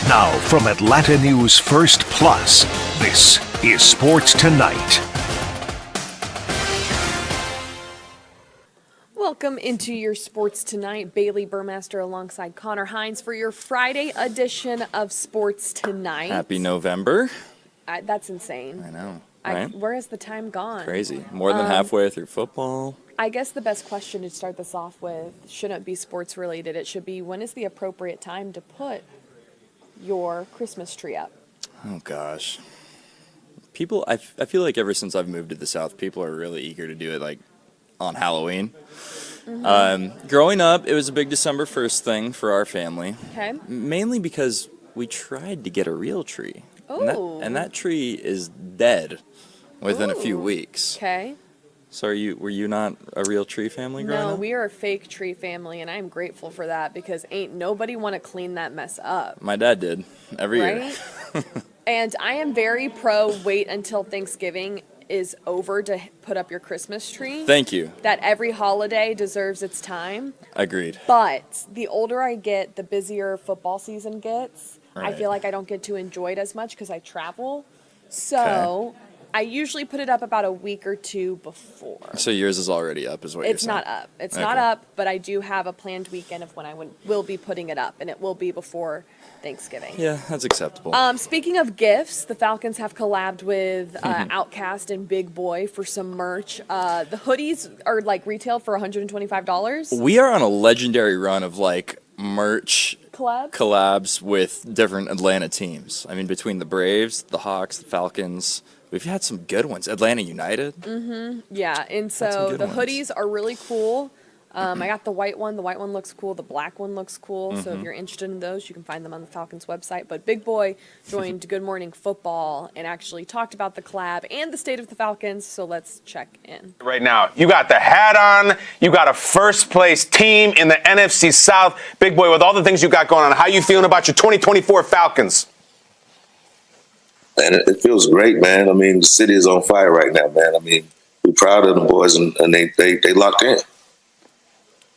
Now from Atlanta News First Plus, this is Sports Tonight. Welcome into your Sports Tonight. Bailey Burmaster alongside Connor Hines for your Friday edition of Sports Tonight. Happy November. That's insane. I know, right? Where has the time gone? Crazy. More than halfway through football. I guess the best question to start this off with shouldn't be sports related. It should be, when is the appropriate time to put your Christmas tree up? Oh, gosh. People, I feel like ever since I've moved to the South, people are really eager to do it, like, on Halloween. Growing up, it was a big December 1st thing for our family. Okay. Mainly because we tried to get a real tree. Ooh. And that tree is dead within a few weeks. Okay. So were you not a real tree family growing up? No, we are a fake tree family, and I'm grateful for that because ain't nobody want to clean that mess up. My dad did every year. Right? And I am very pro wait until Thanksgiving is over to put up your Christmas tree. Thank you. That every holiday deserves its time. Agreed. But the older I get, the busier football season gets. I Right. feel like I don't get to enjoy it as much because I travel. So I usually put it up about a week or two before. So yours is already up, is what you're It's saying? not up. It's not up, but I do have a planned weekend of when I will be putting it up, and it will be before Thanksgiving. Yeah, that's acceptable. Speaking of gifts, the Falcons have collabed with Outkast and Big Boy for some merch. The hoodies are like retail for $125. We are on a legendary run of like merch collabs with different Atlanta teams. I mean, between the Braves, the Hawks, the Falcons, we've had some good ones. Atlanta United. Yeah, and some so good the ones. hoodies are really cool. I got the white one. The white one looks cool. The black one looks cool. So if you're interested in those, you can find them on the Falcons website. But Big Boy joined Good Morning Football and actually talked about the collab and the state of the Falcons. So let's check in. Right now, you got the hat on. You got a first place team in the NFC South. Big Boy, with all the things you got going on, how you feeling about your 2024 Falcons? And it feels great, man. I mean, the city is on fire right now, man. I mean, we're proud of the boys, and they locked in.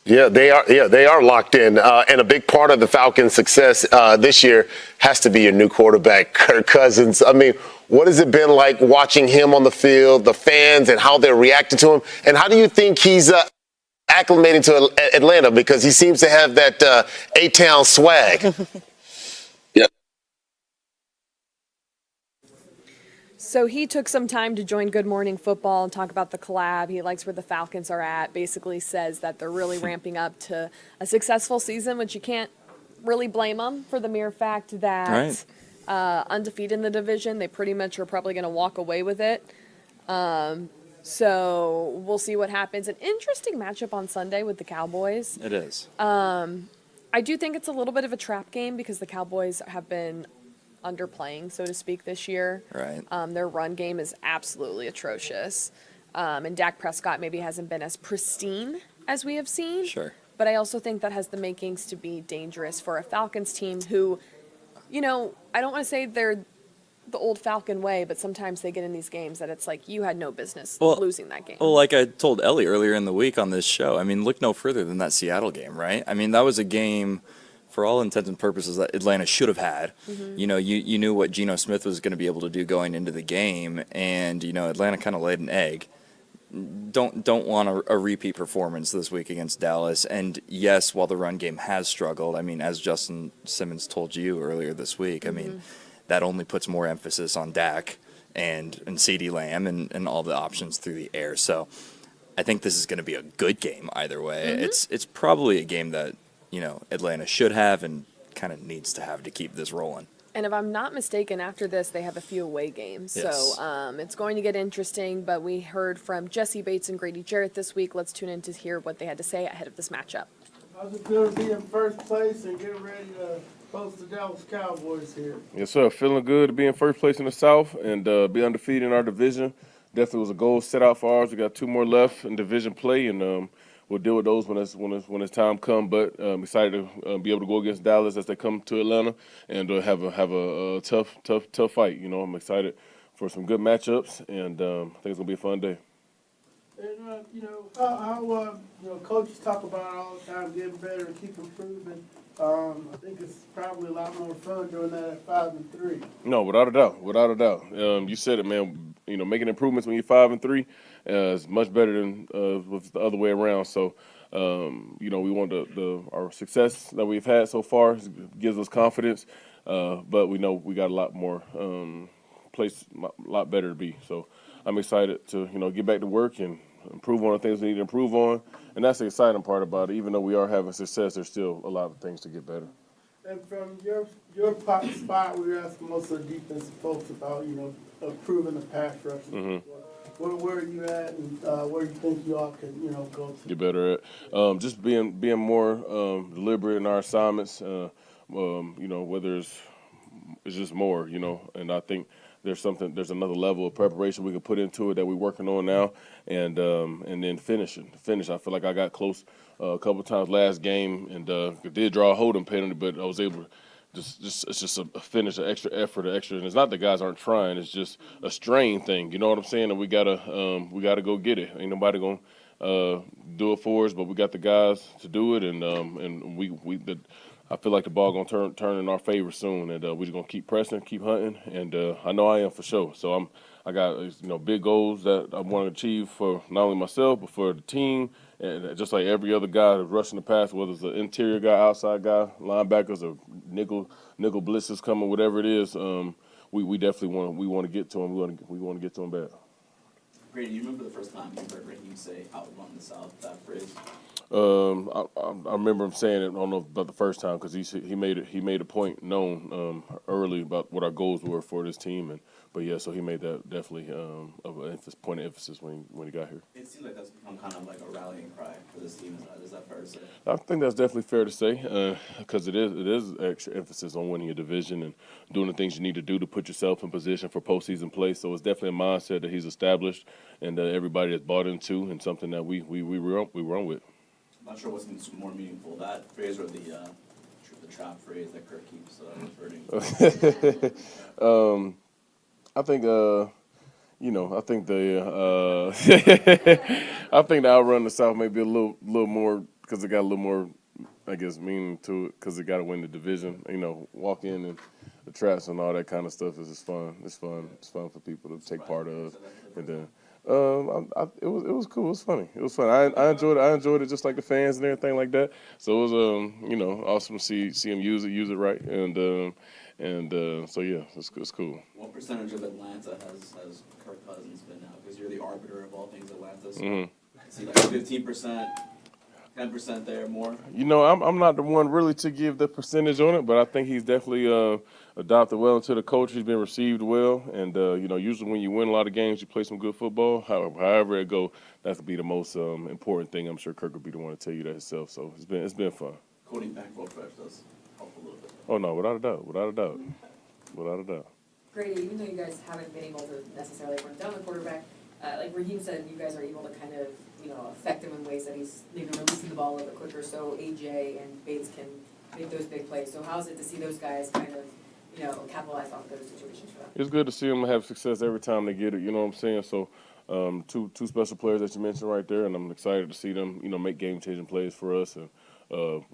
Yeah, they are. Yeah, they are locked in, and a big part of the Falcons' success this year has to be your new quarterback, Kirk Cousins. I mean, what has it been like watching him on the field, the fans, and how they're reacting to him? And how do you think he's acclimating to Atlanta? Because he seems to have that A-Town swag. So he took some time to join Good Morning Football and talk about the collab. He likes where the Falcons are at, basically says that they're really ramping up to a successful season, which you can't really blame them for the mere fact that undefeated in the division, they pretty much are probably going to walk away with it. So we'll see what happens. An interesting matchup on Sunday with the Cowboys. It is. I do think it's a little bit of a trap game because the Cowboys have been underplaying, so to speak, this year. Right. Their run game is absolutely atrocious. And Dak Prescott maybe hasn't been as pristine as we have seen. Sure. But I also think that has the makings to be dangerous for a Falcons team who, you know, I don't want to say they're the old Falcon way, but sometimes they get in these games that it's like you had no business losing that game. Well, like I told Ellie earlier in the week on this show, I mean, look no further than that Seattle game, right? I mean, that was a game, for all intents and purposes, that Atlanta should have had. You know, you knew what Geno Smith was going to be able to do going into the game, and, you know, Atlanta kind of laid an egg. Don't want a repeat performance this week against Dallas. And yes, while the run game has struggled, I mean, as Justin Simmons told you earlier this week, I mean, that only puts more emphasis on Dak and CeeDee Lamb and all the options through the air. So I think this is going to be a good game either way. It's probably a game that, you know, Atlanta should have and kind of needs to have to keep this rolling. And if I'm not mistaken, after this, they have a few away games. Yes. So it's going to get interesting. But we heard from Jesse Bates and Grady Jarrett this week. Let's tune in to hear what they had to say ahead of this matchup. How's it feel to be in first place and get ready to host the Dallas Cowboys here? Yes, sir. Feeling good to be in first place in the South and be undefeated in our division. Definitely was a goal set out for ours. We got 2 more left in division play, and we'll deal with those when it's time come. But I'm excited to be able to go against Dallas as they come to Atlanta and have a tough fight. You know, I'm excited for some good matchups, and I think it's gonna be a fun day. And how coaches talk about it all the time, getting better and keep improving. I think it's probably a lot more fun doing that at 5-3. No, without a doubt, without a doubt. You said it, man. Making improvements when you're 5-3 is much better than with the other way around. So, we want our success that we've had so far gives us confidence, but we know we got a lot more a lot better to be. So, I'm excited to get back to work and improve on the things we need to improve on, and that's the exciting part about it. Even though we are having success, there's still a lot of things to get better. And from your spot, we were asking most of the defensive folks about, improving the pass rush. Where are you at, and where you think you all can, go to? Get better at just being more deliberate in our assignments. Whether it's just more, and I think there's another level of preparation we can put into it that we're working on now, and then finish. I feel like I got close a couple times last game, and did draw a holding penalty, but I was able to it's just a finish, an extra effort, an extra. And it's not that guys aren't trying; it's just a strain thing. You know what I'm saying? And we gotta go get it. Ain't nobody gonna do it for us, but we got the guys to do it, and I feel like the ball gonna turn in our favor soon, and we're just gonna keep pressing, keep hunting, and I know I am for sure. So I got big goals that I want to achieve for not only myself but for the team, and just like every other guy that's rushing the pass, whether it's an interior guy, outside guy, linebackers, or nickel blitzes coming, whatever it is, we definitely want to get to him. We want to get to him bad. Grady, you remember the first time you heard Raheem say "outrun the South"? That phrase. I remember him saying it. I don't know about the first time because he made a point known early about what our goals were for this team, so he made that definitely of an point of emphasis when he got here. It seems like that's become kind of like a rallying cry for this team. Is that fair to say? I think that's definitely fair to say because it is extra emphasis on winning a division and doing the things you need to do to put yourself in position for postseason play. So it's definitely a mindset that he's established and everybody has bought into, and something that we run with. I'm not sure what's more meaningful, that phrase or the trap phrase that Kirk keeps referring to. I think I think the outrun the South may be a little more because it got a little more, I guess, meaning to it because it got to win the division. Walk in and the traps and all that kind of stuff is just fun. It's fun for people to take part of, and then. It was cool. It was funny. It was fun. I enjoyed it just like the fans and everything like that. So it was awesome to see him use it right, so yeah, it's cool. What percentage of Atlanta has Kirk Cousins been now? Because you're the arbiter of all things Atlanta. So is he like 15%, 10% there, more? I'm not the one really to give the percentage on it, but I think he's definitely adopted well into the culture. He's been received well, and usually when you win a lot of games, you play some good football. However it go, that's be the most important thing. I'm sure Kirk would be the one to tell you that himself. So it's been fun. Quoting back road fresh does help a little bit. Oh no, without a doubt. Grady, even though you guys haven't been able to necessarily run down the quarterback, like Raheem said, you guys are able to kind of affect him in ways that he's maybe releasing the ball a little bit quicker, so AJ and Bates can make those big plays. So how's it to see those guys kind of capitalize off of those situations for them? It's good to see them have success every time they get it. You know what I'm saying? So two special players that you mentioned right there, and I'm excited to see them make game-changing plays for us, and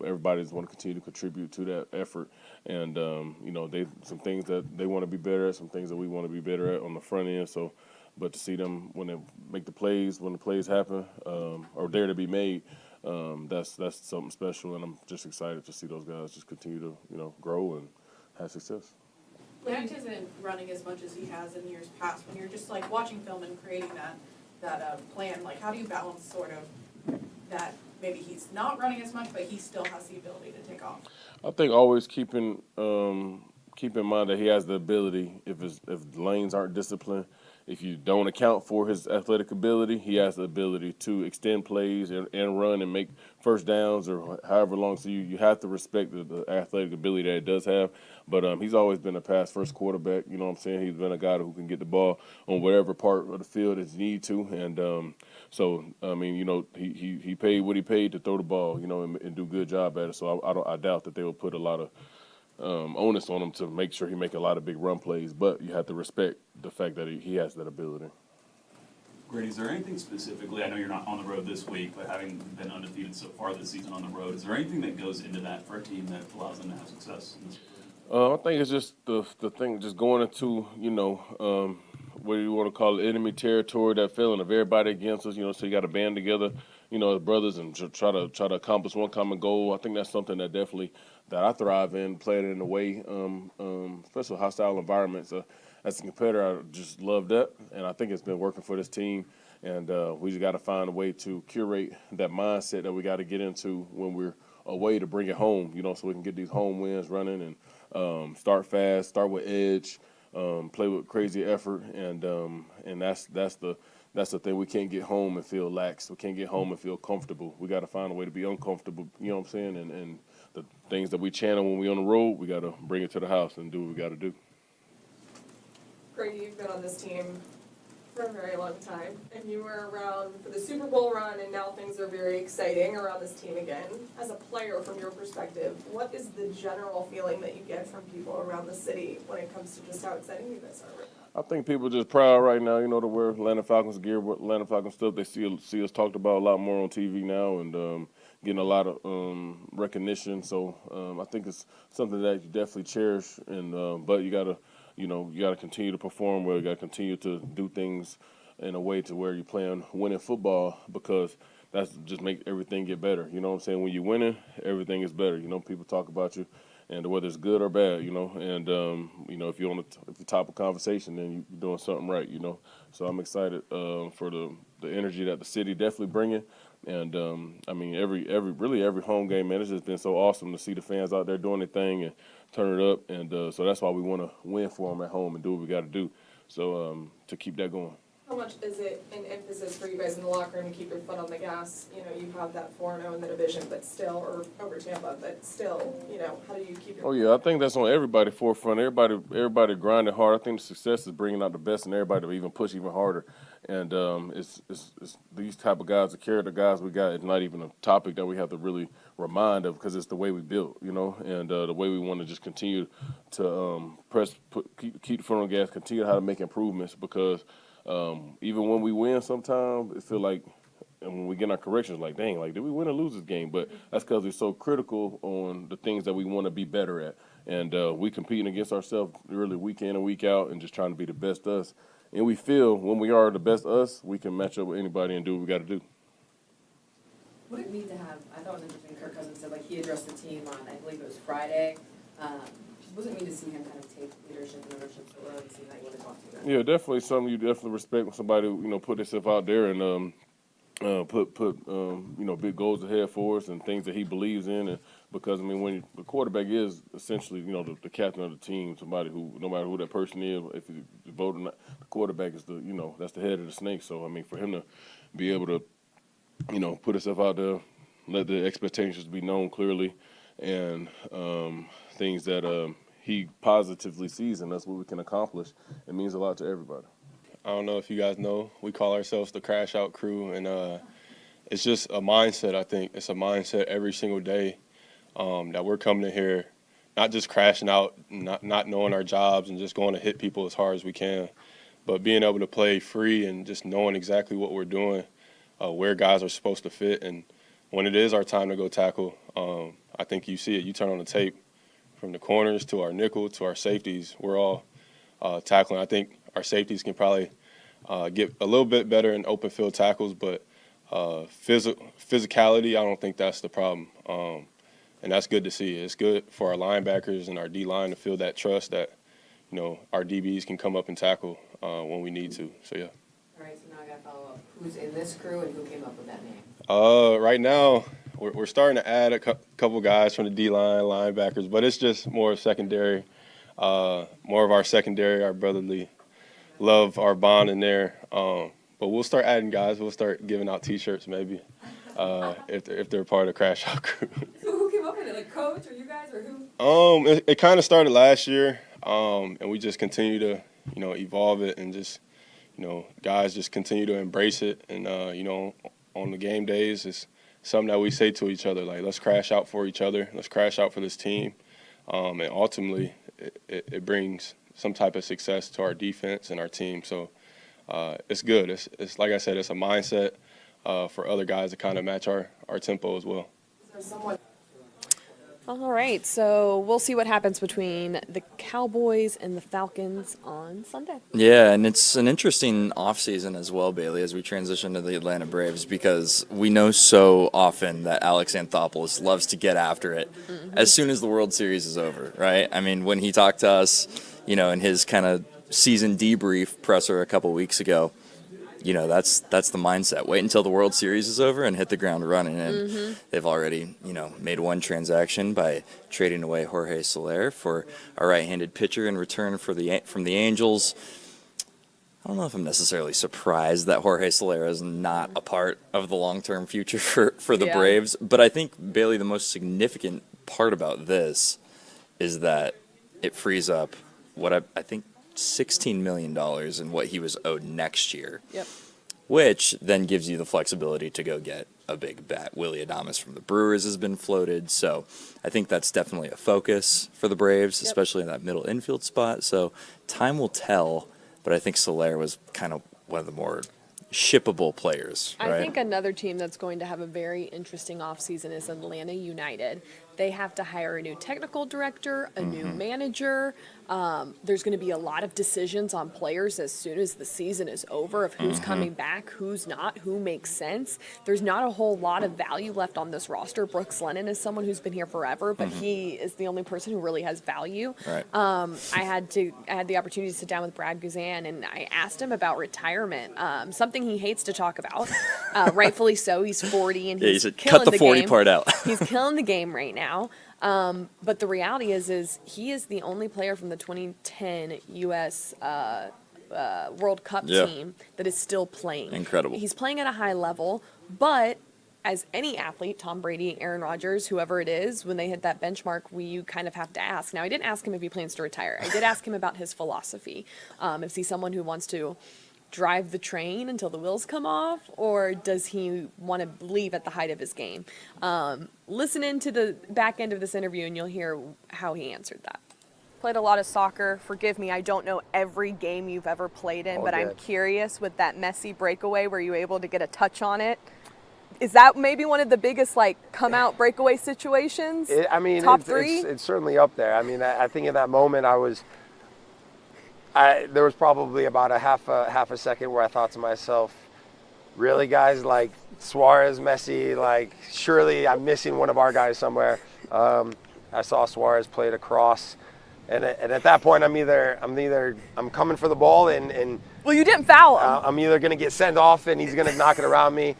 everybody's want to continue to contribute to that effort. And they some things that they want to be better at, some things that we want to be better at on the front end. So. But to see them when they make the plays, when the plays happen, or dare to be made, that's something special, and I'm just excited to see those guys just continue to grow and have success. Dak isn't running as much as he has in years past. When you're just like watching film and creating that plan, like how do you balance sort of that? Maybe he's not running as much, but he still has the ability to take off. I think always keep in mind that he has the ability. If the lanes aren't disciplined. If you don't account for his athletic ability, he has the ability to extend plays and run and make first downs or however long. So you have to respect the athletic ability that he does have. But he's always been a pass-first quarterback. You know what I'm saying? He's been a guy who can get the ball on whatever part of the field that you need to. And he paid what he paid to throw the ball, and do a good job at it. So I doubt that they will put a lot of onus on him to make sure he make a lot of big run plays, but you have to respect the fact that he has that ability. Grady, is there anything specifically, I know you're not on the road this week, but having been undefeated so far this season on the road, is there anything that goes into that for a team that allows them to have success in this? I think it's just the thing, just going into, what do you want to call it, enemy territory, that feeling of everybody against us, so you got to band together, as brothers and try to accomplish one common goal. I think that's something that definitely that I thrive in, playing in a way, especially hostile environments. As a competitor, I just love that, and I think it's been working for this team. And we just got to find a way to curate that mindset that we got to get into when we're away to bring it home, so we can get these home wins running and start fast, start with edge, play with crazy effort, and that's the thing. We can't get home and feel lax. We can't get home and feel comfortable. We got to find a way to be uncomfortable. You know what I'm saying? And the things that we channel when we on the road, we got to bring it to the house and do what we got to do. Grady, you've been on this team for a very long time, and you were around for the Super Bowl run, and now things are very exciting around this team again. As a player, from your perspective, what is the general feeling that you get from people around the city when it comes to just how exciting you guys are right now? I think people are just proud right now, to wear Atlanta Falcons gear, Atlanta Falcons stuff. They see us talked about a lot more on TV now, and getting a lot of recognition. So I think it's something that you definitely cherish, and but you gotta continue to perform well. You gotta continue to do things in a way to where you're playing winning football, because that's just make everything get better. You know what I'm saying? When you're winning, everything is better. People talk about you, and whether it's good or bad, and if you're top of conversation, then you're doing something right. So I'm excited for the energy that the city definitely bringing. And every home game, man, it's just been so awesome to see the fans out there doing their thing and turn it up. And so that's why we want to win for them at home and do what we got to do. So to keep that going. How much is it an emphasis for you guys in the locker room to keep your foot on the gas? You have that 4-0 in the division, but still, or over Tampa, but still, how do you keep your? Oh yeah, I think that's on everybody's forefront. Everybody grinding hard. I think the success is bringing out the best in everybody to even push even harder. And it's these type of guys, the character guys we got. It's not even a topic that we have to really remind of, because it's the way we built, and the way we want to just continue to keep the foot on the gas, continue how to make improvements, because. Even when we win, sometimes it feel like, and when we get our corrections, like, dang, like, did we win or lose this game? But that's because we're so critical on the things that we want to be better at. And we competing against ourselves really week in and week out, and just trying to be the best us. And we feel when we are the best us, we can match up with anybody and do what we got to do. What did it mean to have, I thought it was interesting, Kirk Cousins said, he addressed the team on, I believe it was Friday. What does it mean to see him kind of take leadership and ownership so early and see that you want to talk to him? Yeah, definitely something you definitely respect when somebody, put themselves out there and put big goals ahead for us and things that he believes in. And because, when the quarterback is essentially, the captain of the team, somebody who, no matter who that person is, if you vote or not, the quarterback is that's the head of the snake. So, for him to be able to, put himself out there, let the expectations be known clearly, and things that he positively sees, and that's what we can accomplish. It means a lot to everybody. I don't know if you guys know, we call ourselves the Crash Out Crew, and it's just a mindset, I think. It's a mindset every single day that we're coming in here, not just crashing out, not knowing our jobs and just going to hit people as hard as we can, but being able to play free and just knowing exactly what we're doing, where guys are supposed to fit. And when it is our time to go tackle, I think you see it. You turn on the tape, from the corners to our nickel to our safeties, we're all tackling. I think our safeties can probably get a little bit better in open field tackles, but physicality, I don't think that's the problem. And that's good to see. It's good for our linebackers and our D-line to feel that trust that, our DBs can come up and tackle when we need to. So, yeah. All right, so now I got to follow up. Who's in this crew and who came up with that name? Right now, we're starting to add a couple guys from the D-line, linebackers, but it's just more secondary, more of our secondary, our brotherly love, our bond in there. But we'll start adding guys. We'll start giving out T-shirts maybe if they're part of the Crash Out Crew. So who came up with it? Coach or you guys or who? It kind of started last year, and we just continue to evolve it, and just guys just continue to embrace it. And on the game days, it's something that we say to each other, like, let's crash out for each other, let's crash out for this team, and ultimately it brings some type of success to our defense and our team. So it's good. It's like I said, it's a mindset for other guys to kind of match our tempo as well. All right, so we'll see what happens between the Cowboys and the Falcons on Sunday. Yeah, and it's an interesting offseason as well, Bailey, as we transition to the Atlanta Braves, because we know so often that Alex Anthopoulos loves to get after it as soon as the World Series is over, right? I mean, when he talked to us, in his kind of season debrief presser a couple weeks ago, that's the mindset. Wait until the World Series is over and hit the ground running. And they've already, made one transaction by trading away Jorge Soler for a right-handed pitcher in return from the Angels. I don't know if I'm necessarily surprised that Jorge Soler is not a part of the long-term future for the Braves. But I think, Bailey, the most significant part about this is that it frees up what I think $16 million in what he was owed next year. Yep. Which then gives you the flexibility to go get a big bat. Willie Adames from the Brewers has been floated, so I think that's definitely a focus for the Braves, especially in that middle infield spot. So time will tell, but I think Soler was kind of one of the more shippable players, right? I think another team that's going to have a very interesting offseason is Atlanta United. They have to hire a new technical director, a new manager. There's going to be a lot of decisions on players as soon as the season is over of who's coming back, who's not, who makes sense. There's not a whole lot of value left on this roster. Brooks Lennon is someone who's been here forever, but he is the only person who really has value. Right. I had the opportunity to sit down with Brad Guzan, and I asked him about retirement, something he hates to talk about. Rightfully so. He's 40, and he said, cut the 40 part out. He's killing the game right now. But the reality is he is the only player from the 2010 U.S. World Cup team that is still playing. Incredible. He's playing at a high level, but as any athlete, Tom Brady, Aaron Rodgers, whoever it is, when they hit that benchmark, you kind of have to ask. Now, I didn't ask him if he plans to retire. I did ask him about his philosophy. Is he someone who wants to drive the train until the wheels come off, or does he want to leave at the height of his game? Listen into the back end of this interview and you'll hear how he answered that. Played a lot of soccer. Forgive me, I don't know every game you've ever played in, but I'm curious, with that Messi breakaway, were you able to get a touch on it? Is that maybe one of the biggest come out breakaway situations? Top three? It's certainly up there. I think in that moment there was probably about a half a second where I thought to myself, really, guys, like Suarez, Messi, surely I'm missing one of our guys somewhere. I saw Suarez play it across, and at that point I'm coming for the ball and well, you didn't foul him. I'm either going to get sent off and he's going to knock it around me,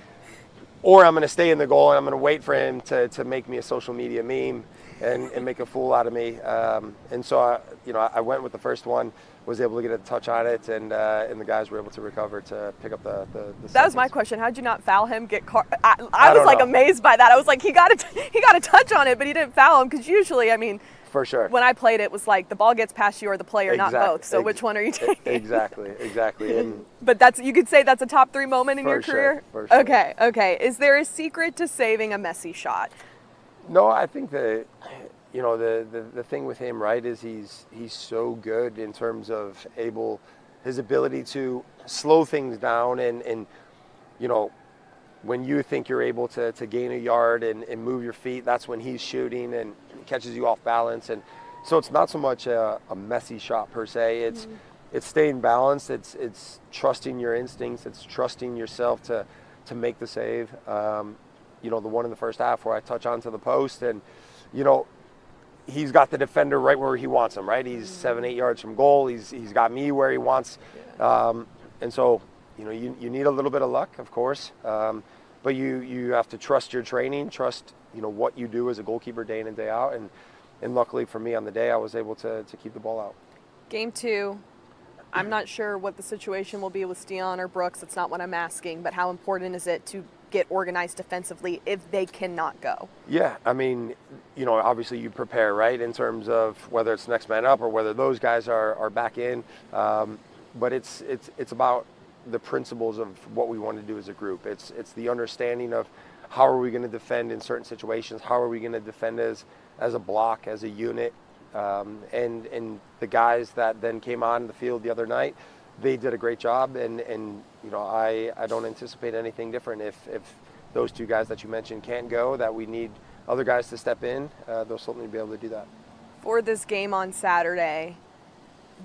or I'm going to stay in the goal and I'm going to wait for him to make me a social media meme and make a fool out of me. And so I went with the first one. Was able to get a touch on it, and the guys were able to recover to pick up the That was my question. How'd you not foul him? I was amazed by that. I was like, he got a touch on it, but he didn't foul him, because usually, for sure, when I played, it was like the ball gets past you or the player, not both. So which one are you taking? Exactly. But you could say that's a top 3 moment in your career? For sure. Okay. Is there a secret to saving a Messi shot? No, I think that the thing with him, right, is he's so good in terms of his ability to slow things down and when you think you're able to gain a yard and move your feet, that's when he's shooting and catches you off balance. And so it's not so much a messy shot per se. It's staying balanced. It's trusting your instincts. It's trusting yourself to make the save. The one in the first half where I touch onto the post and he's got the defender right where he wants him, right? He's 7-8 yards from goal. He's got me where he wants. And so, you need a little bit of luck, of course. But you have to trust your training, trust, what you do as a goalkeeper day in and day out. And luckily for me on the day, I was able to keep the ball out. Game 2. I'm not sure what the situation will be with Steon or Brooks. It's not what I'm asking, but how important is it to get organized defensively if they cannot go? Yeah, obviously you prepare, right, in terms of whether it's next man up or whether those guys are back in. But it's about the principles of what we want to do as a group. It's the understanding of how are we going to defend in certain situations, how are we going to defend as a block, as a unit. And the guys that then came on the field the other night, they did a great job, and you know, I don't anticipate anything different. If those two guys that you mentioned can't go, that we need other guys to step in, they'll certainly be able to do that. For this game on Saturday,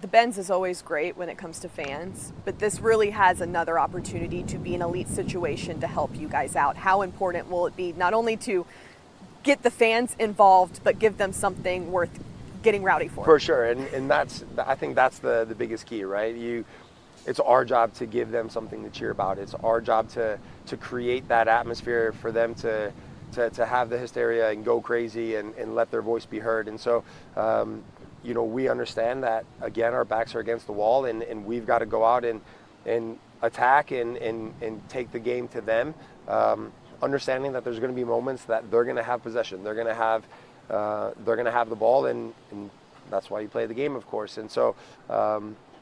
the Benz is always great when it comes to fans, but this really has another opportunity to be an elite situation to help you guys out. How important will it be not only to get the fans involved, but give them something worth getting rowdy for? For sure, and I think that's the biggest key, right? It's our job to give them something to cheer about. It's our job to create that atmosphere for them to have the hysteria and go crazy and let their voice be heard. And so, you know, we understand that, again, our backs are against the wall, and we've got to go out and attack and take the game to them, understanding that there's going to be moments that they're going to have possession. They're going to have the ball, and that's why you play the game, of course. And so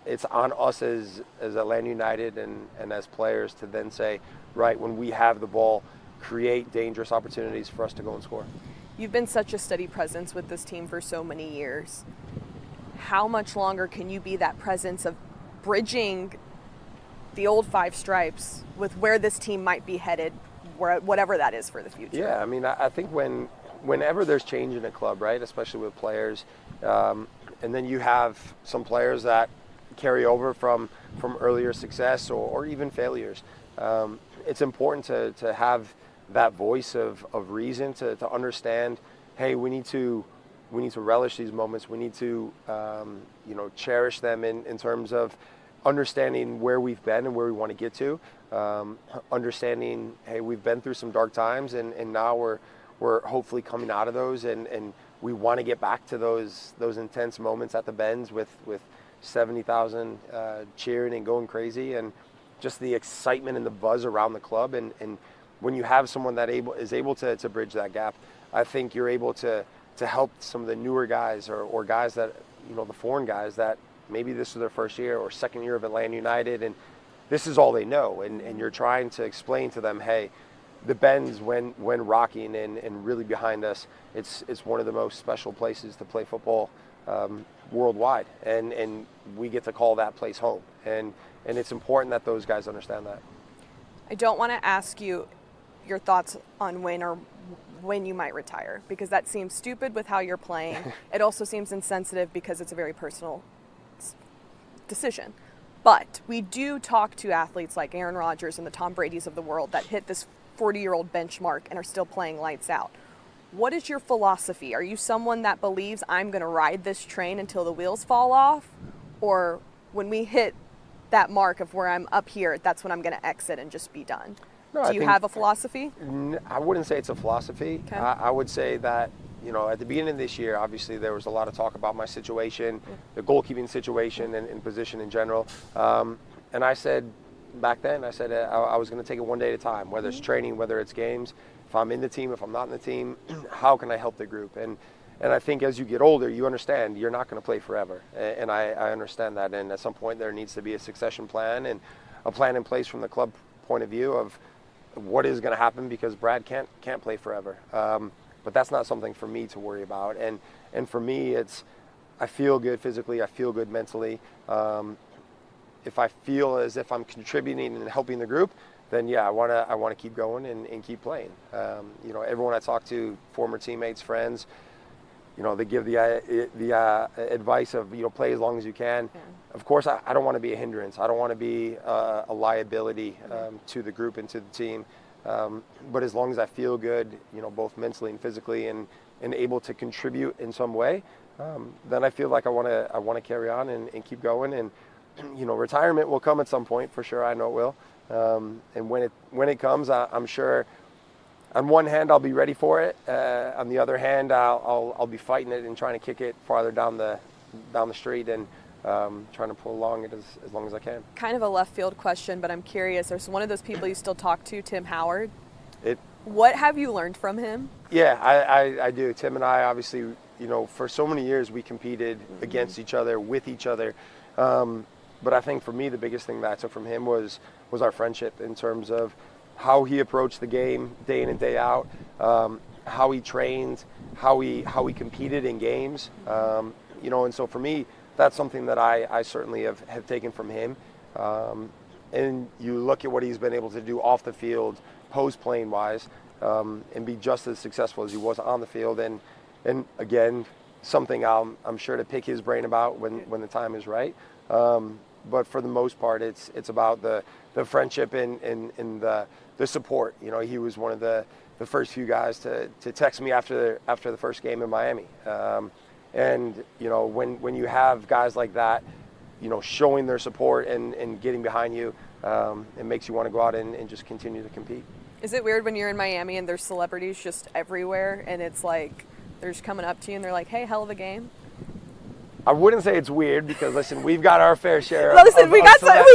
it's on us as Atlanta United and as players to then say, right, when we have the ball, create dangerous opportunities for us to go and score. You've been such a steady presence with this team for so many years. How much longer can you be that presence of bridging the old five stripes with where this team might be headed, whatever that is for the future? Yeah, I mean, I think whenever there's change in a club, right, especially with players, and then you have some players that carry over from earlier success or even failures, it's important to have that voice of reason to understand, hey, we need to relish these moments. We need to you know, cherish them in terms of understanding where we've been and where we want to get to, understanding, hey, we've been through some dark times, and now we're hopefully coming out of those, and we want to get back to those intense moments at the Benz with 70,000 cheering and going crazy, and just the excitement and the buzz around the club. And when you have someone that is able to bridge that gap, I think you're able to help some of the newer guys or guys that, you know, the foreign guys that maybe this is their first year or second year of Atlanta United, and this is all they know. And you're trying to explain to them, hey, the Benz, when rocking and really behind us, it's one of the most special places to play football worldwide, and we get to call that place home. And it's important that those guys understand that. I don't want to ask you your thoughts on when you might retire, because that seems stupid with how you're playing. It also seems insensitive because it's a very personal decision. But we do talk to athletes like Aaron Rodgers and the Tom Bradys of the world that hit this 40-year-old benchmark and are still playing lights out. What is your philosophy? Are you someone that believes I'm going to ride this train until the wheels fall off? Or when we hit that mark of where I'm up here, that's when I'm going to exit and just be done? No, Do you have a philosophy? I wouldn't say it's a philosophy. Okay. I would say that, you know, at the beginning of this year, obviously there was a lot of talk about my situation, the goalkeeping situation and position in general. And I said back then, I was going to take it one day at a time, whether it's training, whether it's games. If I'm in the team, if I'm not in the team, how can I help the group? And I think as you get older, you understand you're not going to play forever. And I understand that. And at some point there needs to be a succession plan and a plan in place from the club point of view of what is going to happen, because Brad can't play forever. But that's not something for me to worry about. And for me, I feel good physically, I feel good mentally. If I feel as if I'm contributing and helping the group, then yeah, I want to keep going and keep playing. You know, everyone I talk to, former teammates, friends, you know, they give the advice of, you know, play as long as you can. Yeah. Of course, I don't want to be a hindrance. I don't want to be a liability to the group and to the team. But as long as I feel good, you know, both mentally and physically, and able to contribute in some way, then I feel like I want to carry on and keep going. And you know, retirement will come at some point for sure. I know it will. And when it comes, I'm sure. On one hand, I'll be ready for it. On the other hand, I'll be fighting it and trying to kick it farther down the street and trying to pull along it as long as I can. Kind of a left field question, but I'm curious. There's one of those people you still talk to, Tim Howard. What have you learned from him? Yeah, I do. Tim and I, obviously, you know, for so many years we competed against each other, with each other. But I think for me, the biggest thing that I took from him was our friendship, in terms of how he approached the game day in and day out, how he trained, how he competed in games. You know, and so for me, that's something that I certainly have taken from him. And you look at what he's been able to do off the field, post-playing wise, and be just as successful as he was on the field. And again, something I'm sure to pick his brain about when the time is right. But for the most part, it's about the friendship and the support. You know, he was one of the first few guys to text me after the first game in Miami. And you know, when you have guys like that, you know, showing their support and getting behind you, it makes you want to go out and just continue to compete. Is it weird when you're in Miami and there's celebrities just everywhere and it's like they're just coming up to you and they're like, hey, hell of a game? I wouldn't say it's weird because, listen, we've got our fair share we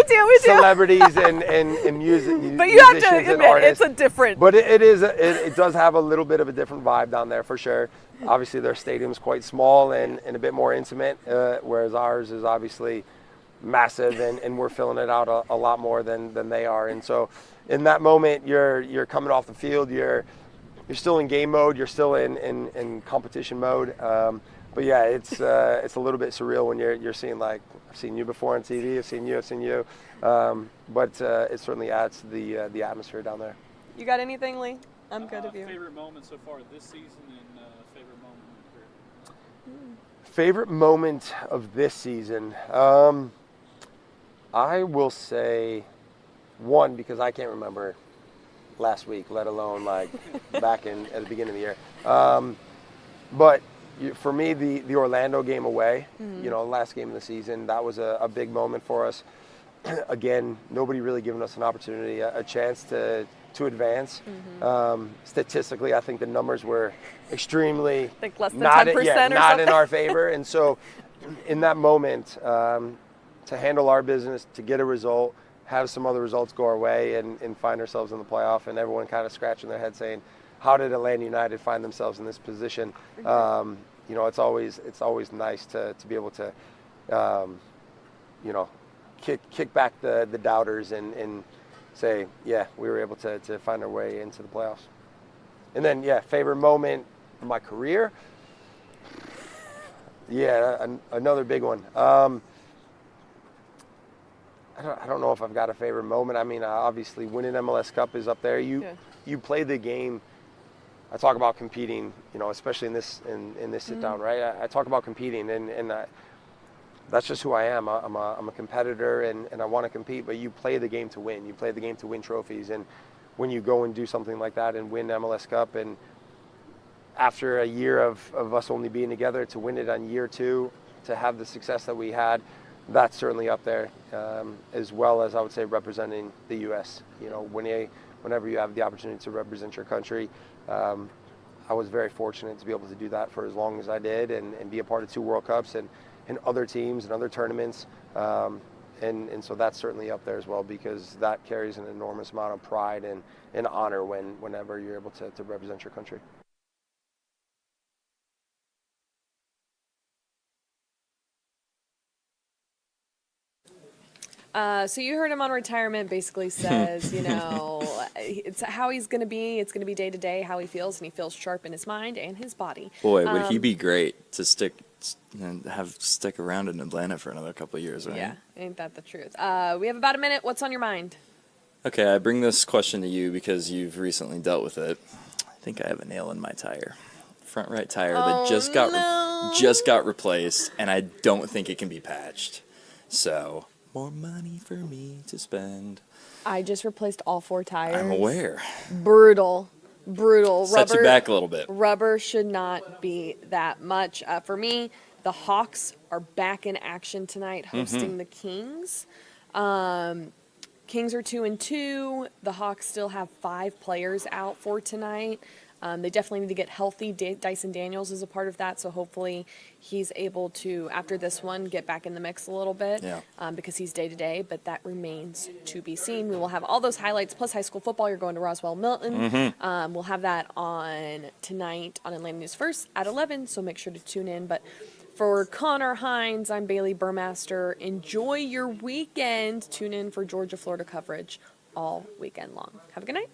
do. Celebrities and music. But you have to admit, it's a different. But it does have a little bit of a different vibe down there for sure. Obviously, their stadium's quite small and a bit more intimate, whereas ours is obviously massive and we're filling it out a lot more than they are. And so in that moment, you're coming off the field, you're still in game mode, you're still in competition mode. But yeah, it's a little bit surreal when you're seeing, like, I've seen you before on TV, I've seen you. But it certainly adds to the atmosphere down there. You got anything, Lee? I'm good of you. Favorite moment so far this season and favorite moment in your career? Favorite moment of this season? I will say one, because I can't remember last week, let alone like back at the beginning of the year. But for me, the Orlando game away, you know, last game of the season, that was a big moment for us. Again, nobody really giving us an opportunity, a chance to advance. Statistically, I think the numbers were extremely less than not 10% not in our favor. And so in that moment, to handle our business, to get a result, have some other results go our way and find ourselves in the playoff, and everyone kind of scratching their head saying, how did Atlanta United find themselves in this position? You know, it's always nice to be able to, you know, kick back the doubters and say, yeah, we were able to find our way into the playoffs. And then, yeah, favorite moment of my career? Yeah, another big one. I don't know if I've got a favorite moment. I mean, obviously winning MLS Cup is up there. You play the game. I talk about competing, you know, especially in this sit down, right? I talk about competing, and that's just who I am. I'm a competitor, and I want to compete. But you play the game to win. You play the game to win trophies. And when you go and do something like that and win MLS Cup, and after a year of us only being together, to win it on year 2, to have the success that we had, that's certainly up there, as well as, I would say, representing the U.S. You know, whenever you have the opportunity to represent your country, I was very fortunate to be able to do that for as long as I did and be a part of 2 World Cups and other teams and other tournaments. And so that's certainly up there as well, because that carries an enormous amount of pride and honor whenever you're able to represent your country. So you heard him on retirement basically says, you know, it's how he's going to be. It's going to be day to day, how he feels, and he feels sharp in his mind and his body. Boy, would he be great to stick around in Atlanta for another couple of years, right? Yeah, ain't that the truth? We have about a minute. What's on your mind? Okay, I bring this question to you because you've recently dealt with it. I think I have a nail in my tire. Front right tire that just got replaced, and I don't think it can be patched. So, more money for me to spend. I just replaced all 4 tires. I'm aware. Brutal. Sets you back a little bit. Rubber should not be that much. For me, the Hawks are back in action tonight, hosting the Kings. Kings are 2-2. The Hawks still have 5 players out for tonight. They definitely need to get healthy. Dyson Daniels is a part of that, so hopefully he's able to, after this one, get back in the mix a little bit because he's day-to-day, but that remains to be seen. We will have all those highlights, plus high school football. You're going to Roswell Milton. We'll have that on tonight on Atlanta News First at 11, so make sure to tune in. But for Connor Hines, I'm Bailey Burmaster. Enjoy your weekend. Tune in for Georgia-Florida coverage all weekend long. Have a good night.